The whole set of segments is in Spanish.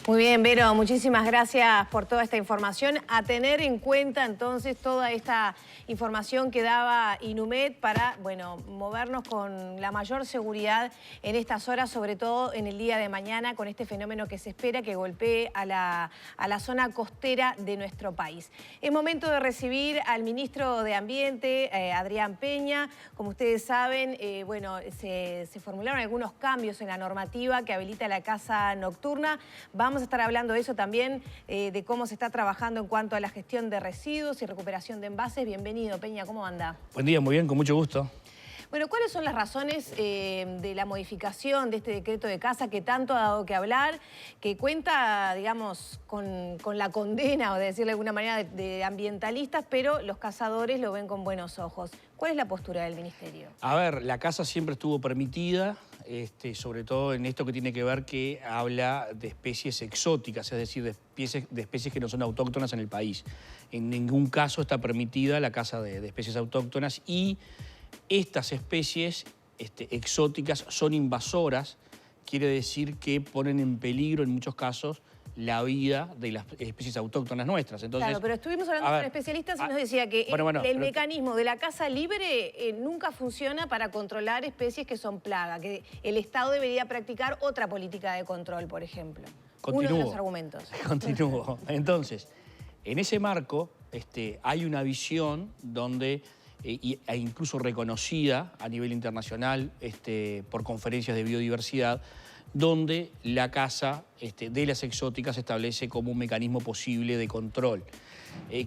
Muy bien, Vero, muchísimas gracias por toda esta información. A tener en cuenta entonces toda esta información que daba Inumet para, bueno, movernos con la mayor seguridad en estas horas, sobre todo en el día de mañana, con este fenómeno que se espera que golpee a la zona costera de nuestro país. Es momento de recibir al ministro de Ambiente, Adrián Peña. Como ustedes saben, bueno, se formularon algunos cambios en la normativa que habilita la caza nocturna. Vamos a estar hablando de eso también, de cómo se está trabajando en cuanto a la gestión de residuos y recuperación de envases. Bienvenido, Peña, ¿cómo anda? Buen día, muy bien, con mucho gusto. Bueno, ¿cuáles son las razones de la modificación de este decreto de caza que tanto ha dado que hablar, que cuenta, digamos, con la condena, o de decirlo de alguna manera, de ambientalistas, pero los cazadores lo ven con buenos ojos? ¿Cuál es la postura del ministerio? A ver, la caza siempre estuvo permitida, sobre todo en esto que tiene que ver que habla de especies exóticas, es decir, de especies que no son autóctonas en el país. En ningún caso está permitida la caza de especies autóctonas y estas especies exóticas son invasoras, quiere decir que ponen en peligro en muchos casos la vida de las especies autóctonas nuestras. Entonces, claro, pero estuvimos hablando con especialistas y nos decía que el mecanismo de la caza libre nunca funciona para controlar especies que son plaga, que el Estado debería practicar otra política de control, por ejemplo. Uno de los argumentos. Continúo. Entonces, en ese marco hay una visión donde, e incluso reconocida a nivel internacional por conferencias de biodiversidad, donde la caza de las exóticas se establece como un mecanismo posible de control.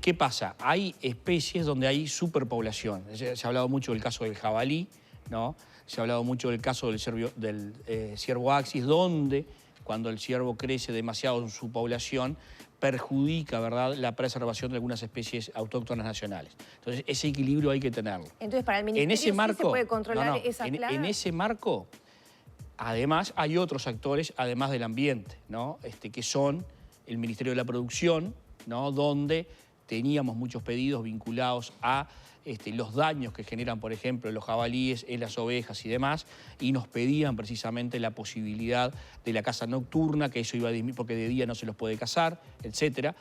¿Qué pasa? Hay especies donde hay superpoblación. Se ha hablado mucho del caso del jabalí, ¿no? Se ha hablado mucho del caso del ciervo axis, donde cuando el ciervo crece demasiado en su población, perjudica, ¿verdad?, la preservación de algunas especies autóctonas nacionales. Entonces, ese equilibrio hay que tenerlo. Entonces, para el ministerio ¿sí se puede controlar esa plaga? En ese marco, además, hay otros actores, además del ambiente, ¿no? Que son el Ministerio de la Producción, ¿no?, donde teníamos muchos pedidos vinculados a los daños que generan, por ejemplo, los jabalíes en las ovejas y demás, y nos pedían precisamente la posibilidad de la caza nocturna, que eso iba a disminuir porque de día no se los puede cazar, etc.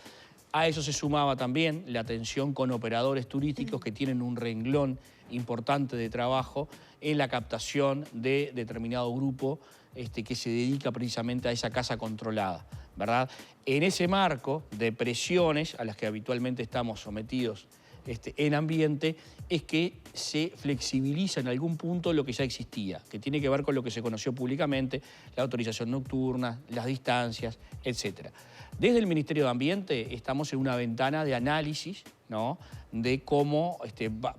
A eso se sumaba también la atención con operadores turísticos que tienen un renglón importante de trabajo en la captación de determinado grupo que se dedica precisamente a esa caza controlada, ¿verdad? En ese marco de presiones a las que habitualmente estamos sometidos en ambiente, es que se flexibiliza en algún punto lo que ya existía, que tiene que ver con lo que se conoció públicamente, la autorización nocturna, las distancias, etc. Desde el Ministerio de Ambiente estamos en una ventana de análisis, ¿no?, de cómo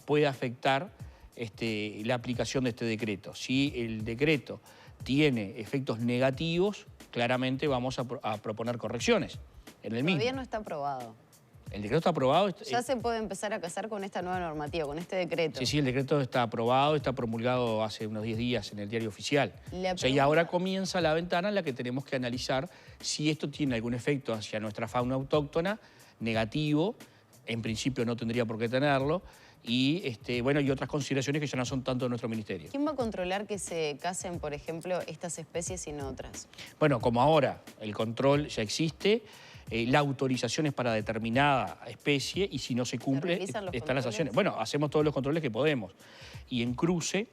puede afectar la aplicación de este decreto. Si el decreto tiene efectos negativos, claramente vamos a proponer correcciones en el mismo. Todavía no está aprobado. El decreto está aprobado. Ya se puede empezar a cazar con esta nueva normativa, con este decreto. Sí, el decreto está aprobado, está promulgado hace unos 10 días en el Diario Oficial. Y ahora comienza la ventana en la que tenemos que analizar si esto tiene algún efecto hacia nuestra fauna autóctona, negativo, en principio no tendría por qué tenerlo, y bueno, y otras consideraciones que ya no son tanto de nuestro ministerio. ¿Quién va a controlar que se casen, por ejemplo, estas especies y no otras? Bueno, como ahora el control ya existe, la autorización es para determinada especie y si no se cumple, están las sanciones. Bueno, hacemos todos los controles que podemos. Y en cruce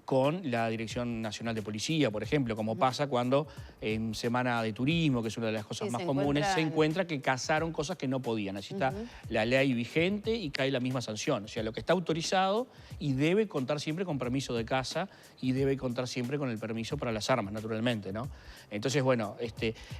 con la Dirección Nacional de Policía, por ejemplo, como pasa cuando en Semana de Turismo, que es una de las cosas más comunes, se encuentra que cazaron cosas que no podían. Así está la ley vigente y cae la misma sanción. O sea, lo que está autorizado y debe contar siempre con permiso de caza y debe contar siempre con el permiso para las armas, naturalmente, ¿no? Entonces, bueno,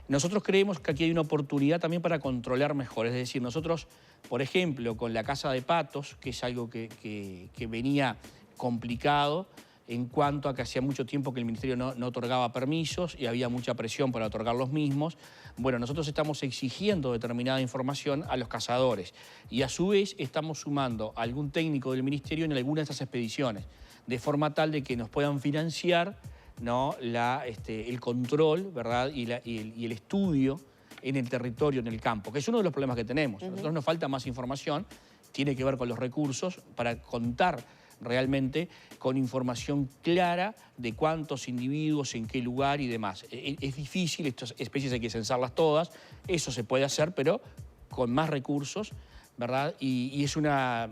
nosotros creemos que aquí hay una oportunidad también para controlar mejor. Es decir, nosotros, por ejemplo, con la caza de patos, que es algo que venía complicado, en cuanto a que hacía mucho tiempo que el Ministerio no otorgaba permisos y había mucha presión para otorgar los mismos. Bueno, nosotros estamos exigiendo determinada información a los cazadores y a su vez estamos sumando a algún técnico del Ministerio en alguna de estas expediciones, de forma tal de que nos puedan financiar, ¿no?, el control, ¿verdad?, y el estudio en el territorio, en el campo, que es uno de los problemas que tenemos. A nosotros nos falta más información, tiene que ver con los recursos para contar realmente con información clara de cuántos individuos, en qué lugar y demás. Es difícil, estas especies hay que censarlas todas, eso se puede hacer, pero con más recursos, ¿verdad? Y es una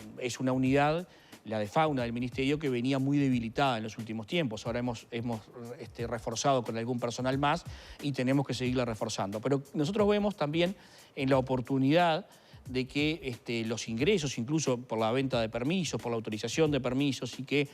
unidad, la de fauna del Ministerio, que venía muy debilitada en los últimos tiempos. Ahora hemos reforzado con algún personal más y tenemos que seguirla reforzando. Pero nosotros vemos también en la oportunidad de que los ingresos, incluso por la venta de permisos, por la autorización de permisos, y que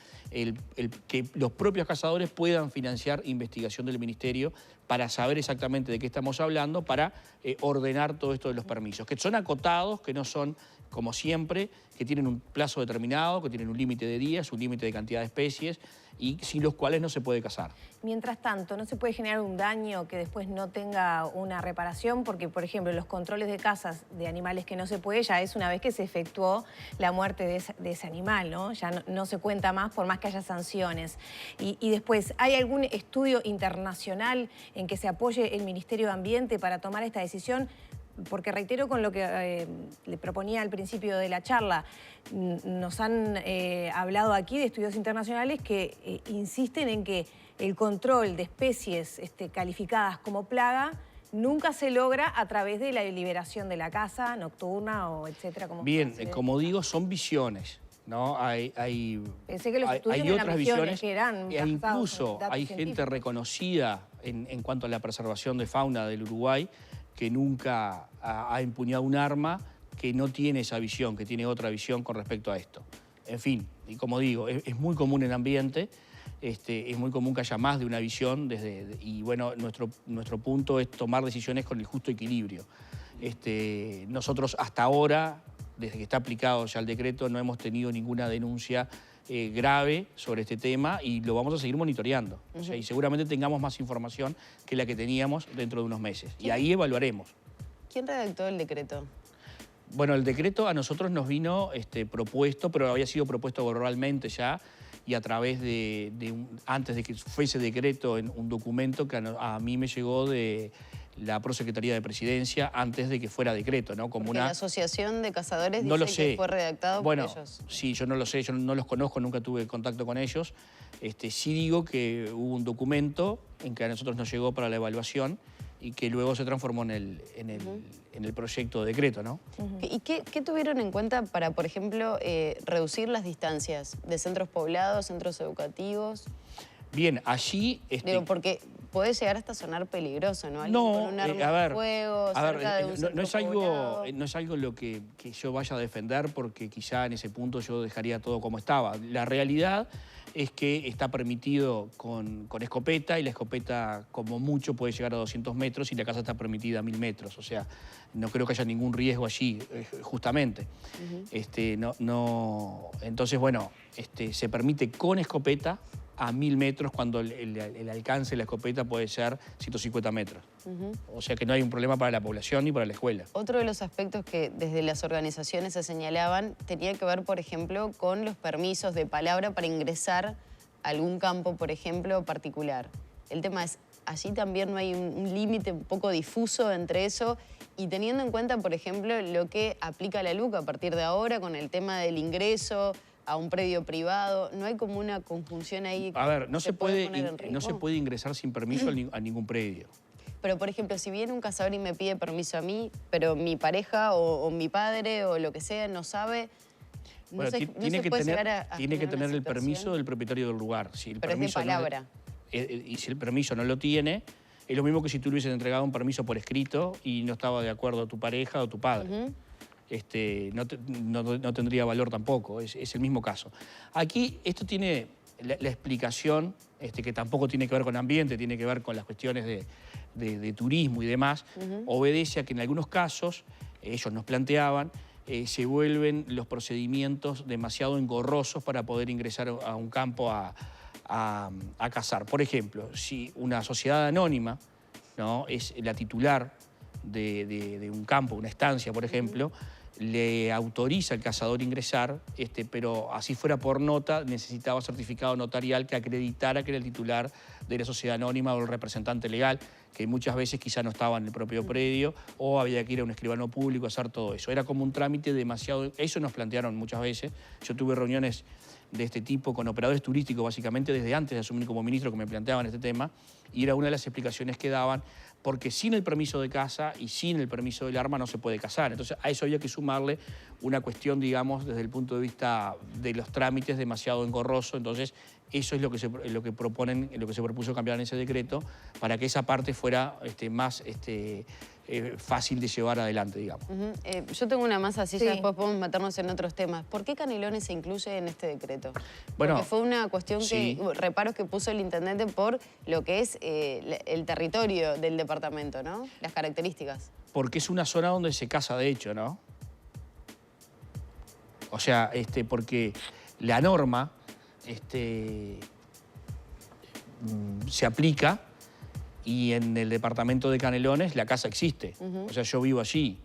los propios cazadores puedan financiar investigación del Ministerio para saber exactamente de qué estamos hablando, para ordenar todo esto de los permisos, que son acotados, que no son como siempre, que tienen un plazo determinado, que tienen un límite de días, un límite de cantidad de especies, y sin los cuales no se puede cazar. Mientras tanto, ¿no se puede generar un daño que después no tenga una reparación? Porque, por ejemplo, los controles de cazas de animales que no se puede, ya es una vez que se efectuó la muerte de ese animal, ¿no? Ya no se cuenta más por más que haya sanciones. Y después, ¿hay algún estudio internacional en que se apoye el Ministerio de Ambiente para tomar esta decisión? Porque reitero con lo que le proponía al principio de la charla, nos han hablado aquí de estudios internacionales que insisten en que el control de especies calificadas como plaga nunca se logra a través de la liberación de la caza nocturna o etcétera. Bien, como digo, son visiones, ¿no? Pensé que los estudios hay otras visiones que eran e incluso datos hay gente científicos reconocida en cuanto a la preservación de fauna del Uruguay que nunca ha empuñado un arma, que no tiene esa visión, que tiene otra visión con respecto a esto. En fin, y como digo, es muy común en ambiente, es muy común que haya más de una visión, y bueno, nuestro punto es tomar decisiones con el justo equilibrio. Nosotros hasta ahora, desde que está aplicado ya el decreto, no hemos tenido ninguna denuncia grave sobre este tema y lo vamos a seguir monitoreando. O sea, y seguramente tengamos más información que la que teníamos dentro de unos meses. Y ahí evaluaremos. ¿Quién redactó el decreto? Bueno, el decreto a nosotros nos vino propuesto, pero había sido propuesto verbalmente ya, y a través antes de que fuese decreto, en un documento que a mí me llegó de la Prosecretaría de Presidencia antes de que fuera decreto, ¿no? Como la Asociación de Cazadores no dice que fue redactado por ellos. Sí, yo no lo sé, yo no los conozco, nunca tuve contacto con ellos. Sí digo que hubo un documento en que a nosotros nos llegó para la evaluación y que luego se transformó en el proyecto de decreto, ¿no? ¿Y qué tuvieron en cuenta para, por ejemplo, reducir las distancias de centros poblados, centros educativos? Bien, allí... Digo, porque puede llegar hasta sonar peligroso, ¿no? No, con un arma de fuego, cerca de un centro poblado. No es algo lo que yo vaya a defender, porque quizá en ese punto yo dejaría todo como estaba. La realidad es que está permitido con escopeta, y la escopeta como mucho puede llegar a 200 metros y la caza está permitida a 1000 metros. O sea, no creo que haya ningún riesgo allí, justamente. Entonces, bueno, se permite con escopeta a 1000 metros cuando el alcance de la escopeta puede ser 150 metros. O sea que no hay un problema para la población ni para la escuela. Otro de los aspectos que desde las organizaciones se señalaban tenía que ver, por ejemplo, con los permisos de palabra para ingresar a algún campo, por ejemplo, particular. El tema es, allí también no hay un límite un poco difuso entre eso, y teniendo en cuenta, por ejemplo, lo que aplica la LUC a partir de ahora con el tema del ingreso a un predio privado, ¿no hay como una conjunción ahí? A ver, no se puede ingresar sin permiso a ningún predio. Pero, por ejemplo, si viene un cazador y me pide permiso a mí, pero mi pareja o mi padre o lo que sea no sabe, tiene que tener el permiso del propietario del lugar. Si el pero permiso es de palabra. Y si el permiso no lo tiene, es lo mismo que si tú le hubieses entregado un permiso por escrito y no estaba de acuerdo tu pareja o tu padre. No tendría valor tampoco, es el mismo caso. Aquí esto tiene la explicación, que tampoco tiene que ver con ambiente, tiene que ver con las cuestiones de turismo y demás, obedece a que en algunos casos, ellos nos planteaban, se vuelven los procedimientos demasiado engorrosos para poder ingresar a un campo a cazar. Por ejemplo, si una sociedad anónima, ¿no?, es la titular de un campo, una estancia, por ejemplo, le autoriza al cazador ingresar, pero así fuera por nota, necesitaba certificado notarial que acreditara que era el titular de la sociedad anónima o el representante legal, que muchas veces quizá no estaba en el propio predio, o había que ir a un escribano público a hacer todo eso. Era como un trámite demasiado... Eso nos plantearon muchas veces. Yo tuve reuniones de este tipo con operadores turísticos, básicamente desde antes de asumir como ministro, que me planteaban este tema, y era una de las explicaciones que daban, porque sin el permiso de caza y sin el permiso del arma no se puede cazar. Entonces a eso había que sumarle una cuestión, digamos, desde el punto de vista de los trámites demasiado engorroso. Entonces eso es lo que proponen, lo que se propuso cambiar en ese decreto, para que esa parte fuera más fácil de llevar adelante, digamos. Yo tengo una más así, Sí. ya después podemos meternos en otros temas. ¿Por qué Canelones se incluye en este decreto? Bueno, porque fue una cuestión sí. reparos que puso el intendente por lo que es el territorio del departamento, ¿no? Las características. Porque es una zona donde se caza de hecho, ¿no? O sea, porque la norma se aplica y en el departamento de Canelones la caza existe. O sea, yo vivo allí.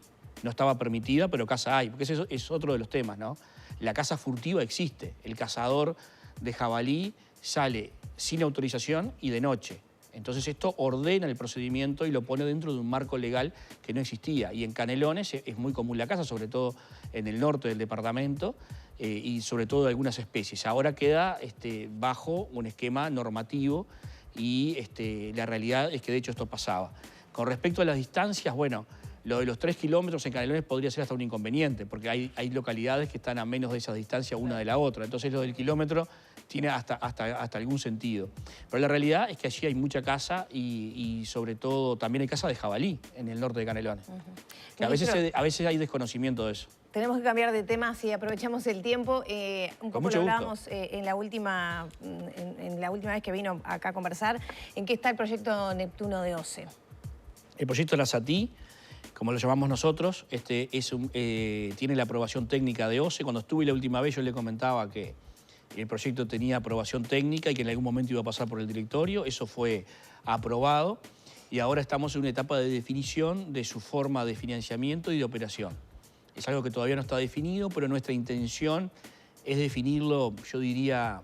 No estaba permitida, pero caza hay. Porque eso es otro de los temas, ¿no? La caza furtiva existe. El cazador de jabalí sale sin autorización y de noche. Entonces esto ordena el procedimiento y lo pone dentro de un marco legal que no existía. Y en Canelones es muy común la caza, sobre todo en el norte del departamento y sobre todo de algunas especies. Ahora queda bajo un esquema normativo y la realidad es que de hecho esto pasaba. Con respecto a las distancias, bueno, lo de los 3 kilómetros en Canelones podría ser hasta un inconveniente, porque hay localidades que están a menos de esa distancia una de la otra. Entonces lo del kilómetro tiene hasta algún sentido. Pero la realidad es que allí hay mucha caza y sobre todo también hay caza de jabalí en el norte de Canelones. Que a veces hay desconocimiento de eso. Tenemos que cambiar de tema, si aprovechamos el tiempo. Un poco mucho lo gusto. hablábamos en la última vez que vino acá a conversar. ¿En qué está el proyecto Neptuno de OCE? El proyecto Arasatí, como lo llamamos nosotros, tiene la aprobación técnica de OCE. Cuando estuve la última vez yo le comentaba que el proyecto tenía aprobación técnica y que en algún momento iba a pasar por el directorio. Eso fue aprobado y ahora estamos en una etapa de definición de su forma de financiamiento y de operación. Es algo que todavía no está definido, pero nuestra intención es definirlo, yo diría,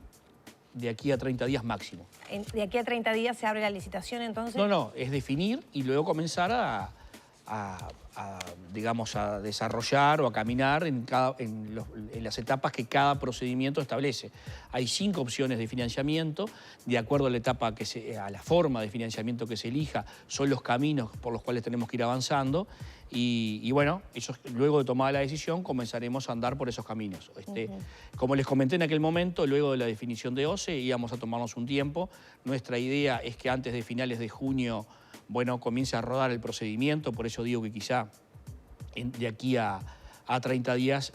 de aquí a 30 días máximo. ¿De aquí a 30 días se abre la licitación entonces? No, es definir y luego comenzar a desarrollar o a caminar en las etapas que cada procedimiento establece. Hay 5 opciones de financiamiento, de acuerdo a la etapa a la forma de financiamiento que se elija, son los caminos por los cuales tenemos que ir avanzando y bueno, luego de tomada la decisión comenzaremos a andar por esos caminos. Como les comenté en aquel momento, luego de la definición de OCE íbamos a tomarnos un tiempo. Nuestra idea es que antes de finales de junio comience a rodar el procedimiento, por eso digo que quizá de aquí a 30 días,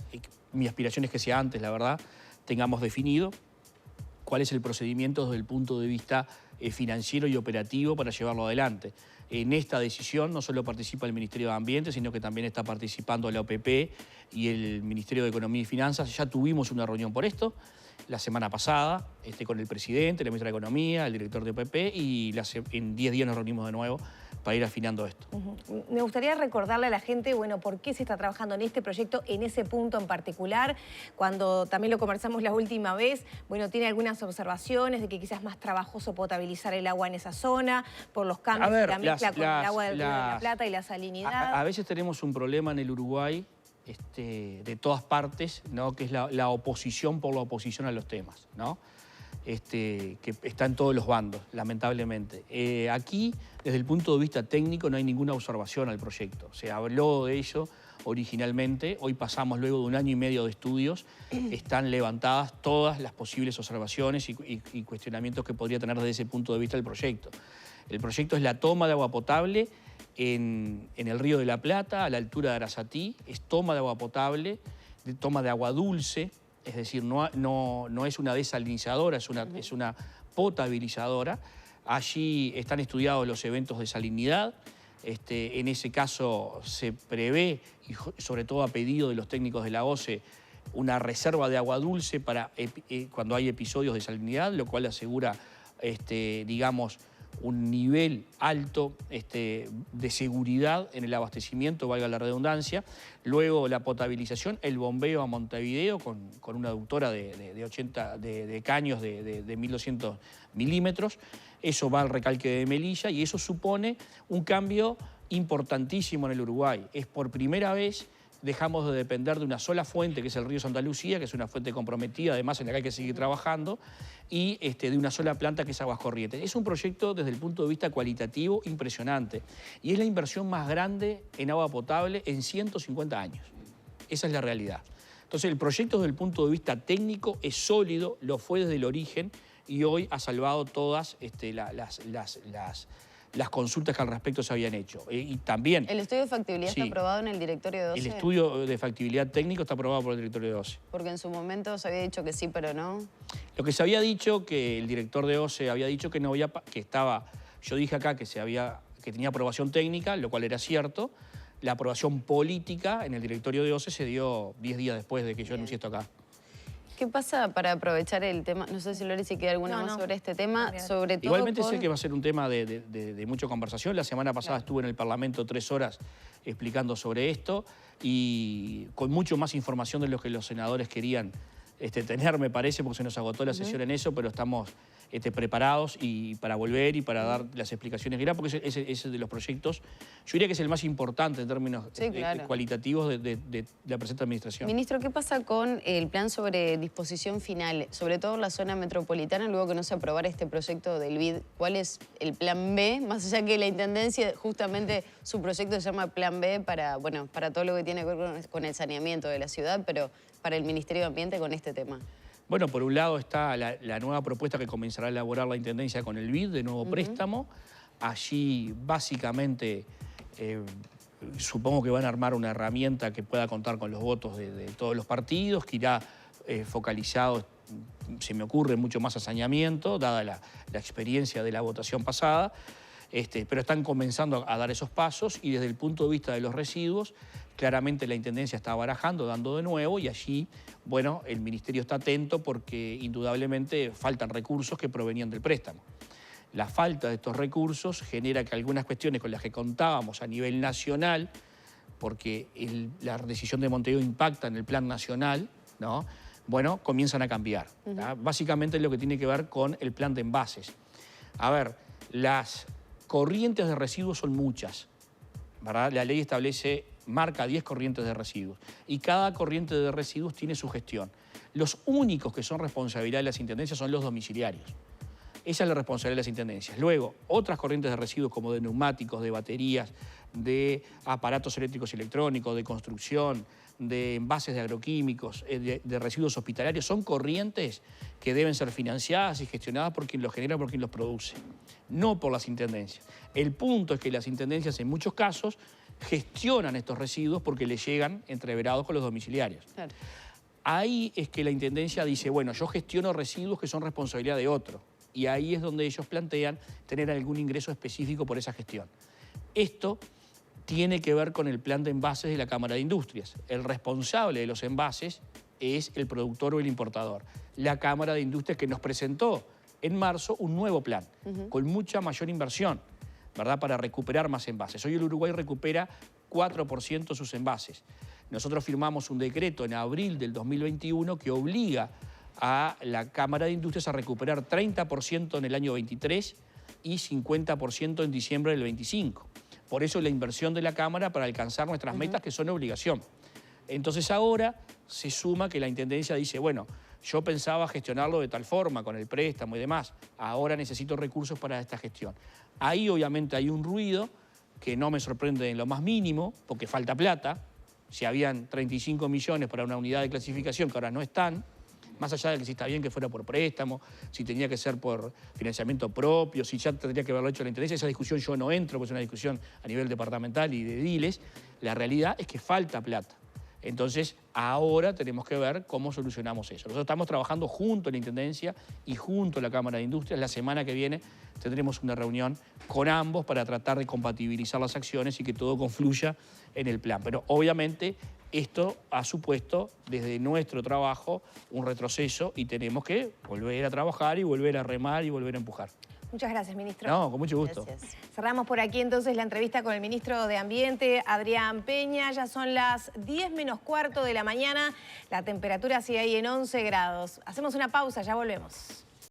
mi aspiración es que sea antes, la verdad, tengamos definido cuál es el procedimiento desde el punto de vista financiero y operativo para llevarlo adelante. En esta decisión no solo participa el Ministerio de Ambiente, sino que también está participando la OPP y el Ministerio de Economía y Finanzas. Ya tuvimos una reunión por esto la semana pasada con el presidente, la ministra de Economía, el director de OPP y en 10 días nos reunimos de nuevo para ir afinando esto. Me gustaría recordarle a la gente, por qué se está trabajando en este proyecto, en ese punto en particular. Cuando también lo conversamos la última vez, tiene algunas observaciones de que quizás es más trabajoso potabilizar el agua en esa zona, por los cambios de la mezcla con el agua del Río de la Plata y la salinidad. A veces tenemos un problema en el Uruguay de todas partes, ¿no? Que es la oposición por la oposición a los temas, ¿no? Que está en todos los bandos, lamentablemente. Aquí, desde el punto de vista técnico, no hay ninguna observación al proyecto. Se habló de ello originalmente, hoy pasamos luego de 1 año y medio de estudios, están levantadas todas las posibles observaciones y cuestionamientos que podría tener desde ese punto de vista el proyecto. El proyecto es la toma de agua potable en el Río de la Plata, a la altura de Arasatí, es toma de agua potable, toma de agua dulce, es decir, no es una desalinizadora, es una potabilizadora. Allí están estudiados los eventos de salinidad. En ese caso se prevé, y sobre todo a pedido de los técnicos de la OCE, una reserva de agua dulce para cuando hay episodios de salinidad, lo cual asegura, digamos, un nivel alto de seguridad en el abastecimiento, valga la redundancia. Luego la potabilización, el bombeo a Montevideo con una aductora de caños de 1200 milímetros. Eso va al recalque de Melilla y eso supone un cambio importantísimo en el Uruguay. Es por primera vez dejamos de depender de una sola fuente, que es el río Santa Lucía, que es una fuente comprometida, además en la que hay que seguir trabajando, y de una sola planta, que es Aguas Corrientes. Es un proyecto desde el punto de vista cualitativo impresionante, y es la inversión más grande en agua potable en 150 años. Esa es la realidad. Entonces, el proyecto desde el punto de vista técnico es sólido, lo fue desde el origen, y hoy ha salvado todas las consultas que al respecto se habían hecho. Y también... ¿El estudio de factibilidad está aprobado en el directorio de OCE? El estudio de factibilidad técnico está aprobado por el directorio de OCE. Porque en su momento se había dicho que sí, pero no. Lo que se había dicho, que el director de OCE había dicho que no había, que estaba... Yo dije acá que tenía aprobación técnica, lo cual era cierto. La aprobación política en el directorio de OCE se dio 10 días después de que yo anuncié esto acá. ¿Qué pasa para aprovechar el tema? No sé si Lore, si queda alguna más sobre este tema. Sobre todo igualmente sé que va a ser un tema de mucha conversación. La semana pasada estuve en el Parlamento 3 horas explicando sobre esto y con mucho más información de lo que los senadores querían tener, me parece, porque se nos agotó la sesión en eso, pero estamos preparados y para volver y para dar las explicaciones que era, porque ese de los proyectos, yo diría que es el más importante en términos cualitativos de la presente administración. Ministro, ¿qué pasa con el plan sobre disposición final, sobre todo en la zona metropolitana, luego que no se aprobara este proyecto del BID? ¿Cuál es el plan B? Más allá que la Intendencia, justamente su proyecto se llama Plan B para todo lo que tiene que ver con el saneamiento de la ciudad, pero para el Ministerio de Ambiente con este tema. Bueno, por un lado está la nueva propuesta que comenzará a elaborar la Intendencia con el BID, de nuevo préstamo. Allí, básicamente, supongo que van a armar una herramienta que pueda contar con los votos de todos los partidos, que irá focalizado, se me ocurre, mucho más a saneamiento, dada la experiencia de la votación pasada. Pero están comenzando a dar esos pasos y desde el punto de vista de los residuos, claramente la Intendencia está barajando, dando de nuevo y allí, bueno, el Ministerio está atento porque indudablemente faltan recursos que provenían del préstamo. La falta de estos recursos genera que algunas cuestiones con las que contábamos a nivel nacional, porque la decisión de Montevideo impacta en el plan nacional, ¿no? Bueno, comienzan a cambiar. Básicamente es lo que tiene que ver con el plan de envases. A ver, las corrientes de residuos son muchas, ¿verdad? La ley marca 10 corrientes de residuos y cada corriente de residuos tiene su gestión. Los únicos que son responsabilidad de las intendencias son los domiciliarios. Esa es la responsabilidad de las intendencias. Luego, otras corrientes de residuos como de neumáticos, de baterías, de aparatos eléctricos y electrónicos, de construcción, de envases de agroquímicos, de residuos hospitalarios, son corrientes que deben ser financiadas y gestionadas por quien los genera, por quien los produce, no por las intendencias. El punto es que las intendencias en muchos casos gestionan estos residuos porque les llegan entreverados con los domiciliarios. Claro. Ahí es que la intendencia dice, bueno, yo gestiono residuos que son responsabilidad de otro. Y ahí es donde ellos plantean tener algún ingreso específico por esa gestión. Esto tiene que ver con el plan de envases de la Cámara de Industrias. El responsable de los envases es el productor o el importador. La Cámara de Industrias que nos presentó en marzo un nuevo plan con mucha mayor inversión, ¿verdad?, para recuperar más envases. Hoy el Uruguay recupera 4% sus envases. Nosotros firmamos un decreto en abril del 2021 que obliga a la Cámara de Industrias a recuperar 30% en el año 23 y 50% en diciembre del 25. Por eso la inversión de la Cámara para alcanzar nuestras metas que son obligación. Entonces ahora se suma que la Intendencia dice, bueno, yo pensaba gestionarlo de tal forma, con el préstamo y demás, ahora necesito recursos para esta gestión. Ahí obviamente hay un ruido que no me sorprende en lo más mínimo, porque falta plata. Si habían 35 millones para una unidad de clasificación que ahora no están, más allá de que si está bien que fuera por préstamo, si tenía que ser por financiamiento propio, si ya tendría que haberlo hecho la Intendencia, esa discusión yo no entro, porque es una discusión a nivel departamental y de diles. La realidad es que falta plata. Entonces, ahora tenemos que ver cómo solucionamos eso. Nosotros estamos trabajando junto a la Intendencia y junto a la Cámara de Industrias. La semana que viene tendremos una reunión con ambos para tratar de compatibilizar las acciones y que todo confluya en el plan. Pero obviamente esto ha supuesto desde nuestro trabajo un retroceso y tenemos que volver a trabajar y volver a remar y volver a empujar. Muchas gracias, ministro. No, con mucho gusto. Gracias. Cerramos por aquí entonces la entrevista con el ministro de Ambiente, Adrián Peña. Ya son las 10 menos cuarto de la mañana. La temperatura sigue ahí en 11 grados. Hacemos una pausa, ya volvemos.